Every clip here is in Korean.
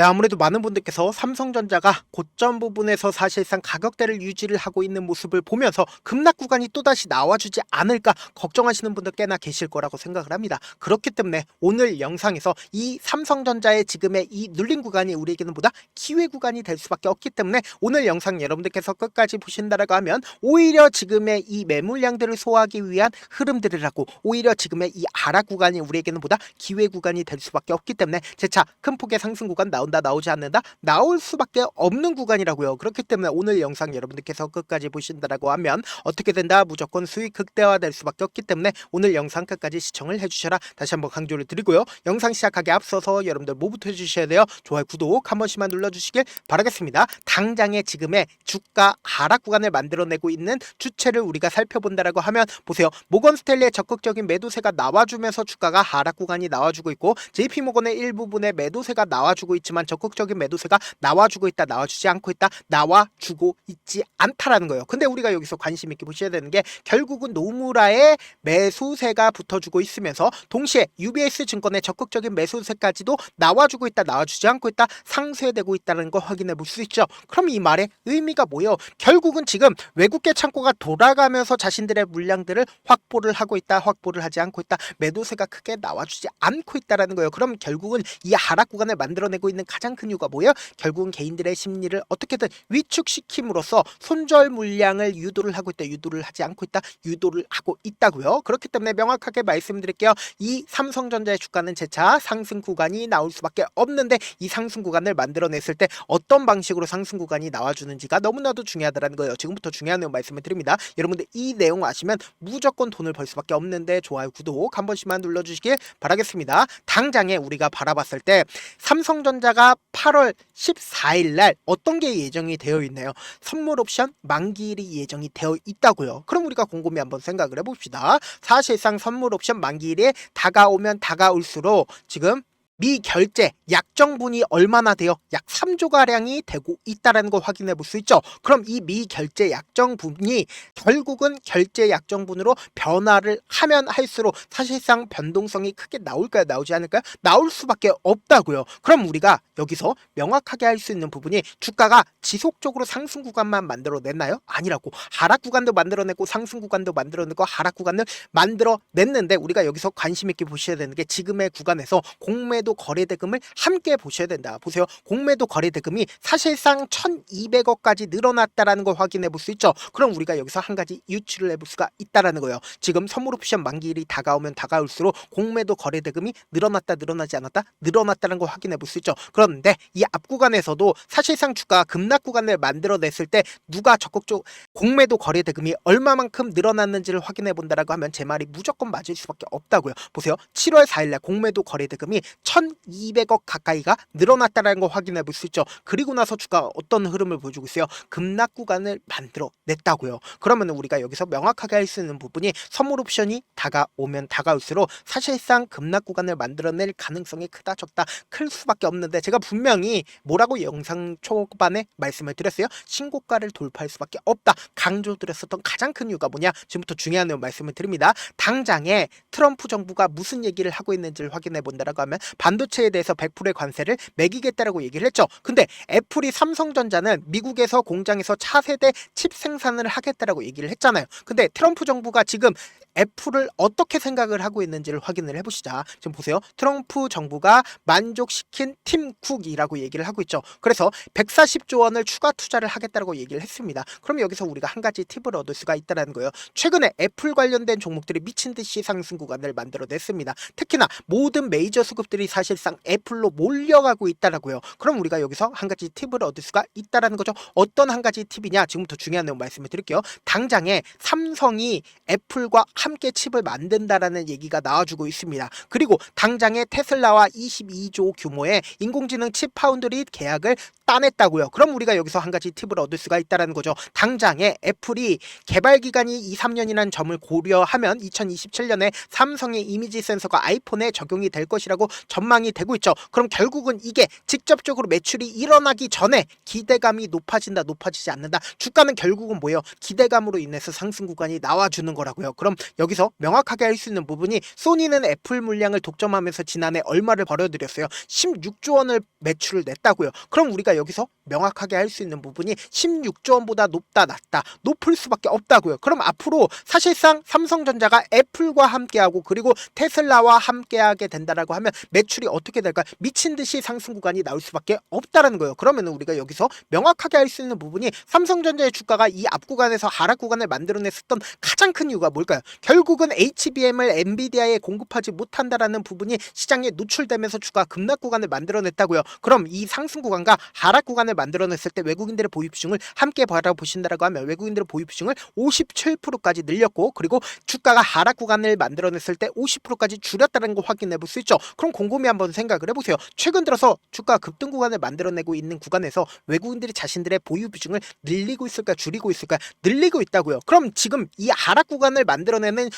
네, 아무래도 많은 분들께서 삼성전자가 고점 부분에서 사실상 가격대를 유지를 하고 있는 모습을 보면서 급락 구간이 또다시 나와주지 않을까 걱정하시는 분들 꽤나 계실 거라고 생각을 합니다. 그렇기 때문에 오늘 영상에서 이 삼성전자의 지금의 이 눌린 구간이 우리에게는 보다 기회 구간이 될 수밖에 없기 때문에 오늘 영상 여러분들께서 끝까지 보신다라고 하면 오히려 지금의 이 매물량들을 소화하기 위한 흐름들이라고, 오히려 지금의 이 하락 구간이 우리에게는 보다 기회 구간이 될 수밖에 없기 때문에 재차 큰 폭의 상승 구간 나온다 나오지 않는다 나올 수밖에 없는 구간이라고요. 그렇기 때문에 오늘 영상 여러분들께서 끝까지 보신다라고 하면 어떻게 된다, 무조건 수익 극대화될 수밖에 없기 때문에 오늘 영상 끝까지 시청을 해주셔라 다시 한번 강조를 드리고요. 영상 시작하기 앞서서 여러분들 뭐부터 해주셔야 돼요? 좋아요, 구독 한 번씩만 눌러주시길 바라겠습니다. 당장의 지금의 주가 하락 구간을 만들어내고 있는 주체를 우리가 살펴본다라고 하면 보세요. 모건스탠리의 적극적인 매도세가 나와주면서 주가가 하락 구간이 나와주고 있고, JP모건의 일부분의 매도세가 나와주고 있지만 적극적인 매도세가 나와주고 있다 나와주지 않고 있다 나와주고 있지 않다라는 거예요. 근데 우리가 여기서 관심 있게 보셔야 되는 게 결국은 노무라의 매수세가 붙어주고 있으면서 동시에 UBS 증권의 적극적인 매수세까지도 나와주고 있다 나와주지 않고 있다 상쇄되고 있다는 거 확인해 볼 수 있죠. 그럼 이 말의 의미가 뭐예요? 결국은 지금 외국계 창고가 돌아가면서 자신들의 물량들을 확보를 하고 있다 확보를 하지 않고 있다 매도세가 크게 나와주지 않고 있다라는 거예요. 그럼 결국은 이 하락 구간을 만들어내고 있는 가장 큰 이유가 뭐예요? 결국은 개인들의 심리를 어떻게든 위축시킴으로써 손절 물량을 유도를 하고 있다 유도를 하지 않고 있다 유도를 하고 있다고요. 그렇기 때문에 명확하게 말씀드릴게요. 이 삼성전자의 주가는 재차 상승 구간이 나올 수밖에 없는데 이 상승 구간을 만들어냈을 때 어떤 방식으로 상승 구간이 나와주는지가 너무나도 중요하다는 거예요. 지금부터 중요한 내용 말씀을 드립니다. 여러분들 이 내용 아시면 무조건 돈을 벌 수밖에 없는데 좋아요, 구독 한 번씩만 눌러주시길 바라겠습니다. 당장에 우리가 바라봤을 때 삼성전자가 8월 14일 날 어떤 게 예정이 되어 있나요? 선물 옵션 만기일이 예정이 되어 있다고요. 그럼 우리가 곰곰이 한번 생각을 해봅시다. 사실상 선물 옵션 만기일에 다가오면 다가올수록 지금 미결제 약정분이 얼마나 돼요? 약 3조가량이 되고 있다는 걸 확인해 볼 수 있죠. 그럼 이 미결제 약정분이 결국은 결제 약정분으로 변화를 하면 할수록 사실상 변동성이 크게 나올까요? 나오지 않을까요? 나올 수밖에 없다고요. 그럼 우리가 여기서 명확하게 할 수 있는 부분이 주가가 지속적으로 상승 구간만 만들어냈나요? 아니라고. 하락 구간도 만들어내고 상승 구간도 만들어내고 하락 구간을 만들어냈는데 우리가 여기서 관심 있게 보셔야 되는 게 지금의 구간에서 공매도 거래대금을 함께 보셔야 된다. 보세요. 공매도 거래대금이 사실상 1200억까지 늘어났다라는 걸 확인해 볼 수 있죠. 그럼 우리가 여기서 한 가지 유추를 해볼 수가 있다라는 거예요. 지금 선물 옵션 만기일이 다가오면 다가올수록 공매도 거래대금이 늘어났다 늘어나지 않았다 늘어났다는 걸 확인해 볼 수 있죠. 그런데 이 앞 구간에서도 사실상 주가 급락 구간을 만들어냈을 때 누가 적극적으로 공매도 거래대금이 얼마만큼 늘어났는지를 확인해 본다라고 하면 제 말이 무조건 맞을 수밖에 없다고요. 보세요. 7월 4일날 공매도 거래대금이 1200억 가까이가 늘어났다는 걸 확인해 볼 수 있죠. 그리고 나서 주가 어떤 흐름을 보여주고 있어요? 급락 구간을 만들어냈다고요. 그러면 우리가 여기서 명확하게 할 수 있는 부분이 선물 옵션이 다가오면 다가올수록 사실상 급락 구간을 만들어낼 가능성이 크다 적다 클 수밖에 없는데 제가 분명히 뭐라고 영상 초반에 말씀을 드렸어요? 신고가를 돌파할 수밖에 없다 강조드렸었던 가장 큰 이유가 뭐냐? 지금부터 중요한 내용 말씀을 드립니다. 당장에 트럼프 정부가 무슨 얘기를 하고 있는지를 확인해 본다라고 하면 반도체에 대해서 100%의 관세를 매기겠다라고 얘기를 했죠. 근데 애플이 삼성전자는 미국에서 공장에서 차세대 칩 생산을 하겠다라고 얘기를 했잖아요. 근데 트럼프 정부가 지금 애플을 어떻게 생각을 하고 있는지를 확인을 해보시자. 지금 보세요. 트럼프 정부가 만족시킨 팀 쿡이라고 얘기를 하고 있죠. 그래서 140조 원을 추가 투자를 하겠다고 얘기를 했습니다. 그럼 여기서 우리가 한 가지 팁을 얻을 수가 있다는 거예요. 최근에 애플 관련된 종목들이 미친 듯이 상승 구간을 만들어냈습니다. 특히나 모든 메이저 수급들이 사실상 애플로 몰려가고 있다라고요. 그럼 우리가 여기서 한 가지 팁을 얻을 수가 있다라는 거죠. 어떤 한 가지 팁이냐? 지금부터 중요한 내용 말씀을 드릴게요. 당장에 삼성이 애플과 함께 칩을 만든다라는 얘기가 나와주고 있습니다. 그리고 당장에 테슬라와 22조 규모의 인공지능 칩 파운드리 계약을 따냈다고요. 그럼 우리가 여기서 한 가지 팁을 얻을 수가 있다는 거죠. 당장에 애플이 개발 기간이 2, 3년이라는 점을 고려하면 2027년에 삼성의 이미지 센서가 아이폰에 적용이 될 것이라고 전망이 되고 있죠. 그럼 결국은 이게 직접적으로 매출이 일어나기 전에 기대감이 높아진다, 높아지지 않는다. 주가는 결국은 뭐예요? 기대감으로 인해서 상승 구간이 나와주는 거라고요. 그럼 여기서 명확하게 할 수 있는 부분이, 소니는 애플 물량을 독점하면서 지난해 얼마를 벌어들였어요? 16조 원을 매출을 냈다고요. 그럼 우리가 여기서 명확하게 할 수 있는 부분이 16조 원보다 높다, 낮다, 높을 수밖에 없다고요. 그럼 앞으로 사실상 삼성전자가 애플과 함께하고 그리고 테슬라와 함께하게 된다라고 하면 매출이 어떻게 될까? 미친 듯이 상승 구간이 나올 수밖에 없다라는 거예요. 그러면 우리가 여기서 명확하게 할 수 있는 부분이, 삼성전자의 주가가 이 앞 구간에서 하락 구간을 만들어냈었던 가장 큰 이유가 뭘까요? 결국은 HBM을 엔비디아에 공급하지 못한다라는 부분이 시장에 노출되면서 주가 급락 구간을 만들어냈다고요. 그럼 이 상승 구간과 하락 구간을 만들어냈을 때 외국인들의 보유 비중을 함께 바라보신다라고 하면 외국인들의 보유 비중을 57%까지 늘렸고, 그리고 주가가 하락 구간을 만들어냈을 때 50%까지 줄였다는 거 확인해 볼 수 있죠. 그럼 곰곰이 한번 생각을 해보세요. 최근 들어서 주가 급등 구간을 만들어내고 있는 구간에서 외국인들이 자신들의 보유 비중을 늘리고 있을까, 줄이고 있을까? 늘리고 있다고요. 그럼 지금 이 하락 구간을 만들어내는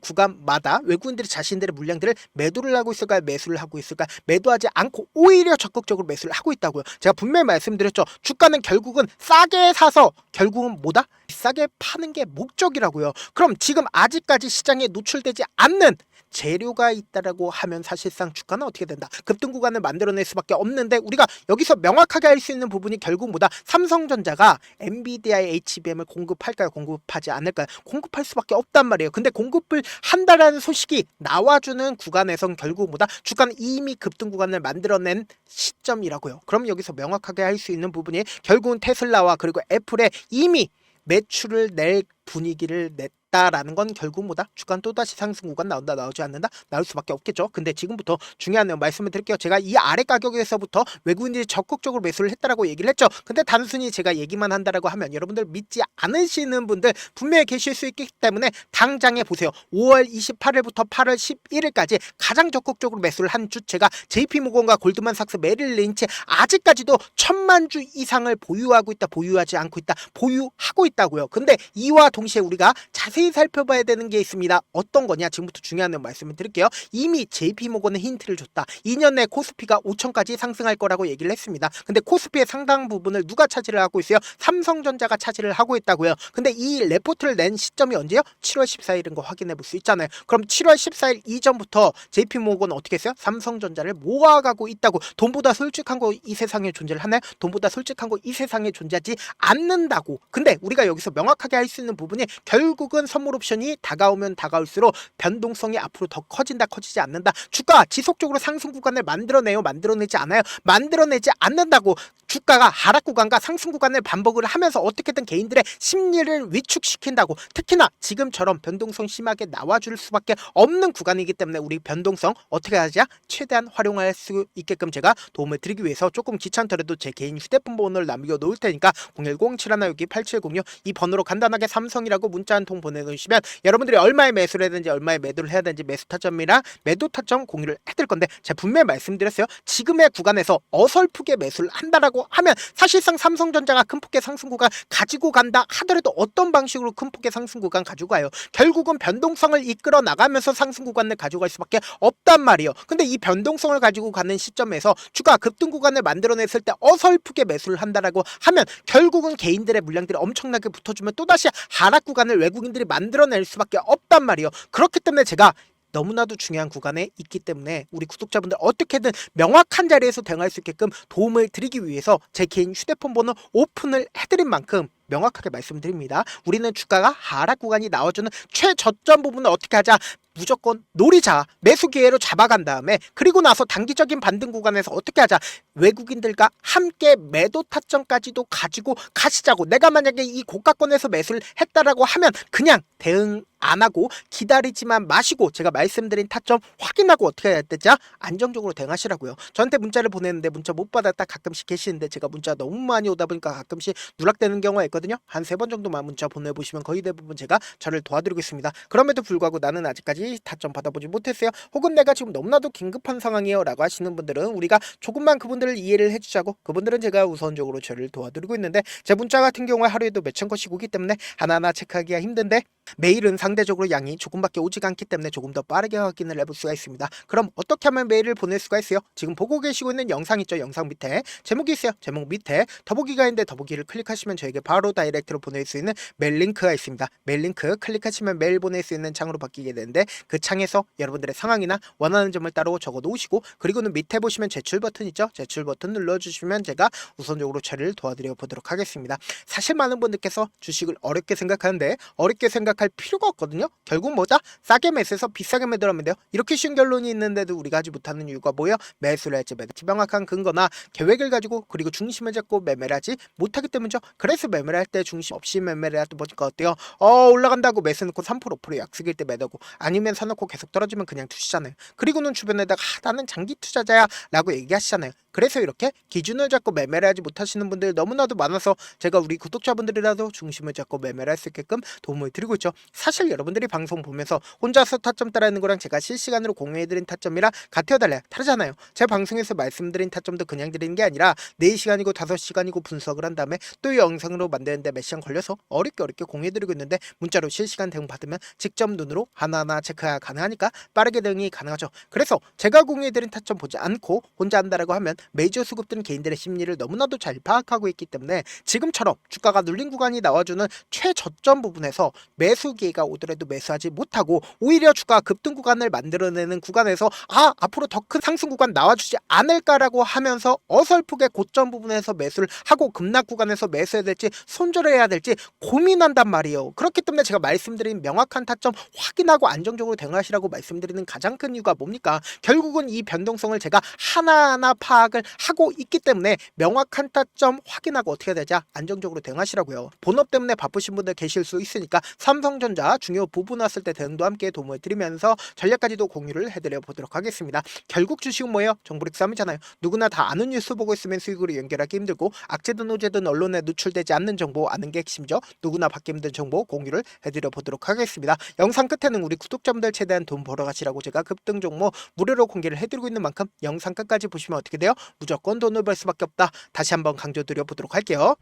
구간마다 외국인들이 자신들의 물량들을 매도를 하고 있을까, 매수를 하고 있을까? 매도하지 않고 오히려 적극적으로 매수를 하고 있다고요. 제가 분명히 말씀드렸죠. 주가는 결국은 싸게 사서 결국은 뭐다? 비싸게 파는 게 목적이라고요. 그럼 지금 아직까지 시장에 노출되지 않는 재료가 있다라고 하면 사실상 주가는 어떻게 된다? 급등 구간을 만들어낼 수밖에 없는데, 우리가 여기서 명확하게 할 수 있는 부분이 결국 뭐다? 삼성전자가 엔비디아의 HBM을 공급할까요? 공급하지 않을까요? 공급할 수밖에 없단 말이에요. 근데 공급을 한다라는 소식이 나와주는 구간에선 결국 뭐다? 주가는 이미 급등 구간을 만들어낸 시점이라고요. 그럼 여기서 명확하게 할 수 있는 부분이 결국은 테슬라와 그리고 애플에 이미 매출을 낼 분위기를 냈다라는 건 결국 뭐다? 주가는 또다시 상승 구간 나온다, 나오지 않는다? 나올 수밖에 없겠죠. 근데 지금부터 중요한 내용 말씀을 드릴게요. 제가 이 아래 가격에서부터 외국인들이 적극적으로 매수를 했다라고 얘기를 했죠. 근데 단순히 제가 얘기만 한다라고 하면 여러분들 믿지 않으시는 분들 분명히 계실 수 있기 때문에 당장에 보세요. 5월 28일부터 8월 11일까지 가장 적극적으로 매수를 한 주체가 JP모건과 골드만삭스, 메릴 린치, 아직까지도 1000만 주 이상을 보유하고 있다, 보유하지 않고 있다, 보유하고 있다고요. 근데 이와 동시에 우리가 자세히 살펴봐야 되는 게 있습니다. 어떤 거냐? 지금부터 중요한 내용 말씀을 드릴게요. 이미 JP모건은 힌트를 줬다. 2년 내 코스피가 5천까지 상승할 거라고 얘기를 했습니다. 근데 코스피의 상당 부분을 누가 차지를 하고 있어요? 삼성전자가 차지를 하고 있다고요. 근데 이 레포트를 낸 시점이 언제요? 7월 14일인 거 확인해 볼 수 있잖아요. 그럼 7월 14일 이전부터 JP모건은 어떻게 했어요? 삼성전자를 모아가고 있다고. 돈보다 솔직한 거 이 세상에 존재를 하나요? 돈보다 솔직한 거 이 세상에 존재하지 않는다고. 근데 우리가 여기서 명확하게 할 수 있는 부분이, 결국은 선물 옵션이 다가오면 다가올수록 변동성이 앞으로 더 커진다, 커지지 않는다. 주가 지속적으로 상승 구간을 만들어내요, 만들어내지 않아요? 만들어내지 않는다고. 주가가 하락 구간과 상승 구간을 반복을 하면서 어떻게든 개인들의 심리를 위축시킨다고. 특히나 지금처럼 변동성 심하게 나와줄 수밖에 없는 구간이기 때문에 우리 변동성 어떻게 하자? 최대한 활용할 수 있게끔 제가 도움을 드리기 위해서 조금 귀찮더라도 제 개인 휴대폰 번호를 남겨놓을 테니까 010-7162-8706 이 번호로 간단하게 삼성이라고 문자 한 통 보내놓으시면 여러분들이 얼마에 매수를 해야 되는지, 얼마에 매도를 해야 되는지 매수 타점이랑 매도 타점 공유를 해드릴 건데, 제가 분명히 말씀드렸어요. 지금의 구간에서 어설프게 매수를 한다라고 하면 사실상 삼성전자가 큰 폭의 상승 구간 가지고 간다 하더라도 어떤 방식으로 큰 폭의 상승 구간 가지고 가요? 결국은 변동성을 이끌어 나가면서 상승 구간을 가지고 갈 수밖에 없단 말이에요. 근데 이 변동성을 가지고 가는 시점에서 주가 급등 구간을 만들어냈을 때 어설프게 매수를 한다라고 하면 결국은 개인들의 물량들이 엄청나게 붙어주면 또다시 하락 구간을 외국인들이 만들어낼 수밖에 없단 말이에요. 그렇기 때문에 제가 너무나도 중요한 구간에 있기 때문에 우리 구독자분들 어떻게든 명확한 자리에서 대응할 수 있게끔 도움을 드리기 위해서 제 개인 휴대폰 번호 오픈을 해드린 만큼 명확하게 말씀드립니다. 우리는 주가가 하락 구간이 나와주는 최저점 부분을 어떻게 하자? 무조건 노리자. 매수 기회로 잡아간 다음에, 그리고 나서 단기적인 반등 구간에서 어떻게 하자? 외국인들과 함께 매도 타점까지도 가지고 가시자고. 내가 만약에 이 고가권에서 매수를 했다라고 하면 그냥 대응 안 하고 기다리지만 마시고, 제가 말씀드린 타점 확인하고 어떻게 해야 되죠? 안정적으로 대응하시라고요. 저한테 문자를 보냈는데 문자 못 받았다 가끔씩 계시는데, 제가 문자 너무 많이 오다 보니까 가끔씩 누락되는 경우가 있거든요. 한 3번 정도만 문자 보내보시면 거의 대부분 제가 저를 도와드리고 있습니다. 그럼에도 불구하고 나는 아직까지 아직까지 타점 받아보지 못했어요. 혹은 내가 지금 너무나도 긴급한 상황이에요 라고 하시는 분들은 우리가 조금만 그분들을 이해를 해주자고, 그분들은 제가 우선적으로 저를 도와드리고 있는데, 제 문자 같은 경우에 하루에도 몇천 건씩 오기 때문에 하나하나 체크하기가 힘든데, 메일은 상대적으로 양이 조금밖에 오지가 않기 때문에 조금 더 빠르게 확인을 해볼 수가 있습니다. 그럼 어떻게 하면 메일을 보낼 수가 있어요? 지금 보고 계시고 있는 영상 있죠? 영상 밑에 제목이 있어요. 제목 밑에 더보기가 있는데 더보기를 클릭하시면 저에게 바로 다이렉트로 보낼 수 있는 메일 링크가 있습니다. 메일 링크 클릭하시면 메일 보낼 수 있는 창으로 바뀌게 되는데, 그 창에서 여러분들의 상황이나 원하는 점을 따로 적어 놓으시고, 그리고는 밑에 보시면 제출 버튼 있죠? 제출 버튼 눌러주시면 제가 우선적으로 처리를 도와드려 보도록 하겠습니다. 사실 많은 분들께서 주식을 어렵게 생각하는데 어렵게 생각할 필요가 없거든요. 결국 뭐다? 싸게 매수해서 비싸게 매도하면 돼요. 이렇게 쉬운 결론이 있는데도 우리가 하지 못하는 이유가 뭐예요? 매수를 할지 매도할지 명확한 근거나 계획을 가지고, 그리고 중심을 잡고 매매를 하지 못하기 때문이죠. 그래서 매매를 할 때 중심 없이 매매를 해도 보니까 어때요? 올라간다고 매수 넣고 3% 5% 약속일 때 매도고, 아니면 사놓고 계속 떨어지면 그냥 투시잖아요. 그리고는 주변에다가 나는 장기 투자자야 라고 얘기하시잖아요. 그래서 이렇게 기준을 잡고 매매를 하지 못하시는 분들 너무나도 많아서 제가 우리 구독자분들이라도 중심을 잡고 매매를 할 수 있게끔 도움을 드리고 있죠. 사실 여러분들이 방송 보면서 혼자서 타점 따라하는 거랑 제가 실시간으로 공유해드린 타점이랑 같아요 달라요? 다르잖아요. 제 방송에서 말씀드린 타점도 그냥 드리는 게 아니라 4시간이고 5시간이고 분석을 한 다음에 또 영상으로 만드는데 몇 시간 걸려서 어렵게 공유해드리고 있는데, 문자로 실시간 대응 받으면 직접 눈으로 하나하나 체크가 가능하니까 빠르게 대응이 가능하죠. 그래서 제가 공유해드린 타점 보지 않고 혼자 한다라고 하면 메이저 수급들은 개인들의 심리를 너무나도 잘 파악하고 있기 때문에 지금처럼 주가가 눌린 구간이 나와주는 최저점 부분에서 매수 기회가 오더라도 매수하지 못하고, 오히려 주가 급등 구간을 만들어내는 구간에서 앞으로 더 큰 상승 구간 나와주지 않을까라고 하면서 어설프게 고점 부분에서 매수를 하고 급락 구간에서 매수해야 될지 손절해야 될지 고민한단 말이에요. 그렇기 때문에 제가 말씀드린 명확한 타점 확인하고 안정적으로 대응하시라고 말씀드리는 가장 큰 이유가 뭡니까? 결국은 이 변동성을 제가 하나하나 파악을 하고 있기 때문에 명확한 타점 확인하고 어떻게 해야 되자 안정적으로 대응하시라고요. 본업 때문에 바쁘신 분들 계실 수 있으니까 삼성전자 중요 부분 왔을 때 대응도 함께 도움을 드리면서 전략까지도 공유를 해드려 보도록 하겠습니다. 결국 주식은 뭐예요? 정보력 싸움이잖아요. 누구나 다 아는 뉴스 보고 있으면 수익으로 연결하기 힘들고, 악재든 호재든 언론에 노출되지 않는 정보 아는 게 핵심이죠. 누구나 받기 힘든 정보 공유를 해드려 보도록 하겠습니다. 영상 끝에는 우리 구독자분들 최대한 돈 벌어 가시라고 제가 급등 종목 무료로 공개를 해드리고 있는 만큼 영상 끝까지 보시면 어떻게 돼요? 무조건 돈을 벌 수밖에 없다. 다시 한번 강조드려 보도록 할게요.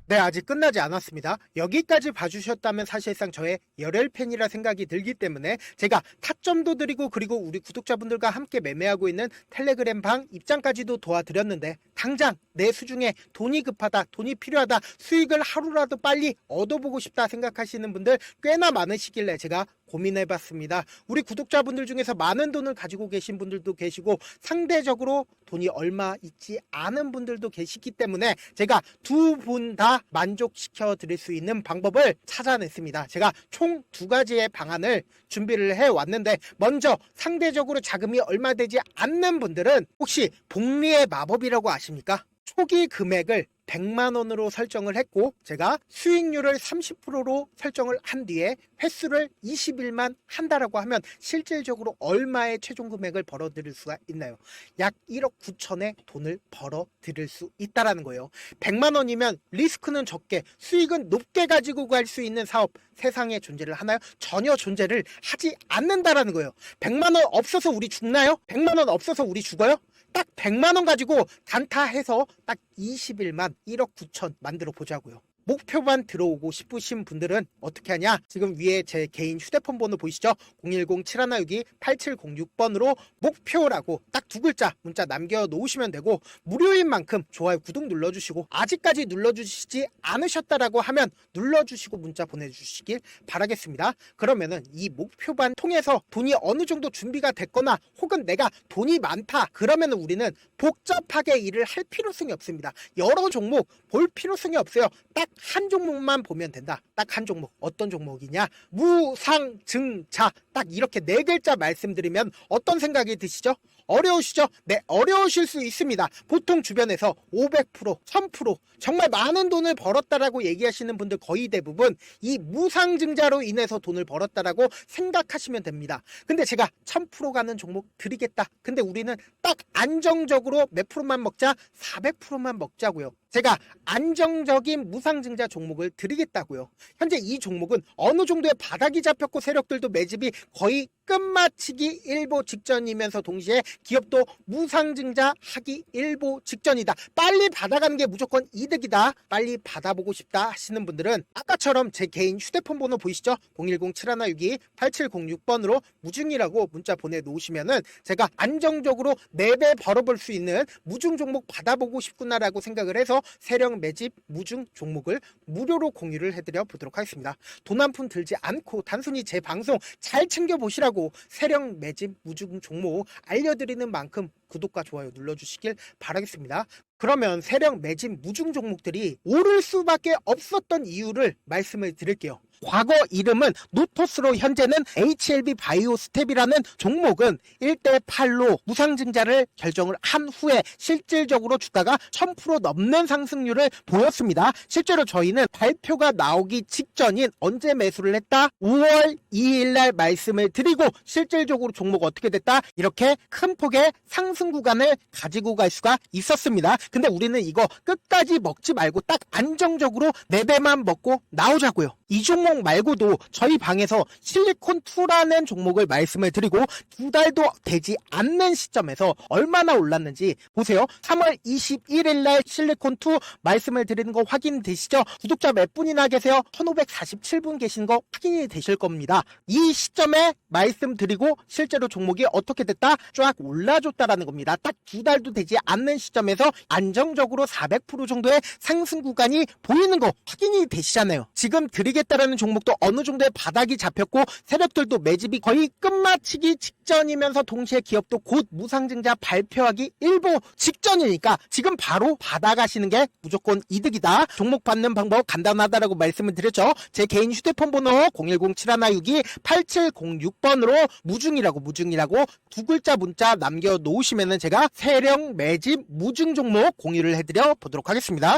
네, 아직 끝나지 않았습니다. 여기까지 봐주셨다면 사실상 저의 열혈 팬이라 생각이 들기 때문에 제가 타점도 드리고, 그리고 우리 구독자분들과 함께 매매하고 있는 텔레그램 방 입장까지도 도와드렸는데, 당장 내 수중에 돈이 급하다, 돈이 필요하다, 수익을 하루라도 빨리 얻어보고 싶다 생각하시는 분들 꽤나 많으시길래 제가 고민해봤습니다. 우리 구독자분들 중에서 많은 돈을 가지고 계신 분들도 계시고, 상대적으로 돈이 얼마 있지 않은 분들도 계시기 때문에 제가 두 분 다 만족시켜 드릴 수 있는 방법을 찾아냈습니다. 제가 총 2가지의 방안을 준비를 해왔는데, 먼저 상대적으로 자금이 얼마 되지 않는 분들은 혹시 복리의 마법이라고 아십니까? 초기 금액을 100만원으로 설정을 했고, 제가 수익률을 30%로 설정을 한 뒤에 횟수를 20일만 한다라고 하면 실질적으로 얼마의 최종 금액을 벌어 드릴 수가 있나요? 약 1억 9천의 돈을 벌어 드릴 수 있다라는 거예요. 100만원이면 리스크는 적게 수익은 높게 가지고 갈 수 있는 사업 세상에 존재를 하나요? 전혀 존재를 하지 않는다라는 거예요. 100만원 없어서 우리 죽나요? 100만원 없어서 우리 죽어요? 딱 100만원 가지고 단타해서 딱 20일만 1억 9천 만들어 보자고요. 목표만 들어오고 싶으신 분들은 어떻게 하냐? 지금 위에 제 개인 휴대폰 번호 보이시죠? 010-7162-8706번으로 목표라고 딱 2글자 문자 남겨놓으시면 되고, 무료인 만큼 좋아요 구독 눌러주시고, 아직까지 눌러주시지 않으셨다라고 하면 눌러주시고 문자 보내주시길 바라겠습니다. 그러면은 이 목표반 통해서 돈이 어느 정도 준비가 됐거나, 혹은 내가 돈이 많다 그러면은 우리는 복잡하게 일을 할 필요성이 없습니다. 여러 종목 볼 필요성이 없어요. 딱 한 종목만 보면 된다. 딱 한 종목. 어떤 종목이냐? 무상증자. 딱 이렇게 4글자 말씀드리면 어떤 생각이 드시죠? 어려우시죠? 네, 어려우실 수 있습니다. 보통 주변에서 500%, 1000% 정말 많은 돈을 벌었다라고 얘기하시는 분들 거의 대부분 이 무상증자로 인해서 돈을 벌었다라고 생각하시면 됩니다. 근데 제가 1000% 가는 종목 드리겠다. 근데 우리는 딱 안정적으로 몇 프로만 먹자? 400%만 먹자고요. 제가 안정적인 무상증자 종목을 드리겠다고요. 현재 이 종목은 어느 정도의 바닥이 잡혔고 세력들도 매집이 거의 끝마치기 일보 직전이면서 동시에 기업도 무상증자 하기 일보 직전이다. 빨리 받아가는 게 무조건 이득이다. 빨리 받아보고 싶다 하시는 분들은 아까처럼 제 개인 휴대폰 번호 보이시죠? 010-7162-8706번으로 무중이라고 문자 보내놓으시면은 제가 안정적으로 4배 벌어볼 수 있는 무중 종목 받아보고 싶구나라고 생각을 해서 세력 매집 무중 종목을 무료로 공유를 해드려 보도록 하겠습니다. 돈 한 푼 들지 않고 단순히 제 방송 잘 챙겨보시라고 세력 매집 무중 종목 알려드리는 만큼 구독과 좋아요 눌러주시길 바라겠습니다. 그러면 세력 매집 무중 종목들이 오를 수밖에 없었던 이유를 말씀을 드릴게요. 과거 이름은 노토스로 현재는 HLB 바이오스텝이라는 종목은 1대8로 무상증자를 결정을 한 후에 실질적으로 주가가 1000% 넘는 상승률을 보였습니다. 실제로 저희는 발표가 나오기 직전인 언제 매수를 했다? 5월 2일날 말씀을 드리고 실질적으로 종목 어떻게 됐다? 이렇게 큰 폭의 상승 구간을 가지고 갈 수가 있었습니다. 근데 우리는 이거 끝까지 먹지 말고 딱 안정적으로 4배만 먹고 나오자고요. 이 종목 말고도 저희 방에서 실리콘2라는 종목을 말씀을 드리고 2달도 되지 않는 시점에서 얼마나 올랐는지 보세요. 3월 21일 날 실리콘2 말씀을 드리는 거 확인되시죠? 구독자 몇 분이나 계세요? 1547분 계신 거 확인이 되실 겁니다. 이 시점에 말씀드리고 실제로 종목이 어떻게 됐다? 쫙 올라줬다라는 겁니다. 딱 2달도 되지 않는 시점에서 안정적으로 400% 정도의 상승 구간이 보이는 거 확인이 되시잖아요. 지금 드리겠다라는 종목도 어느 정도의 바닥이 잡혔고 세력들도 매집이 거의 끝마치기 직전이면서 동시에 기업도 곧 무상증자 발표하기 일보 직전이니까 지금 바로 받아가시는 게 무조건 이득이다. 종목 받는 방법 간단하다라고 말씀을 드렸죠. 제 개인 휴대폰 번호 010-7162-8706번으로 무중이라고 두 글자 문자 남겨놓으시면은 제가 세력 매집 무중 종목 공유를 해드려 보도록 하겠습니다.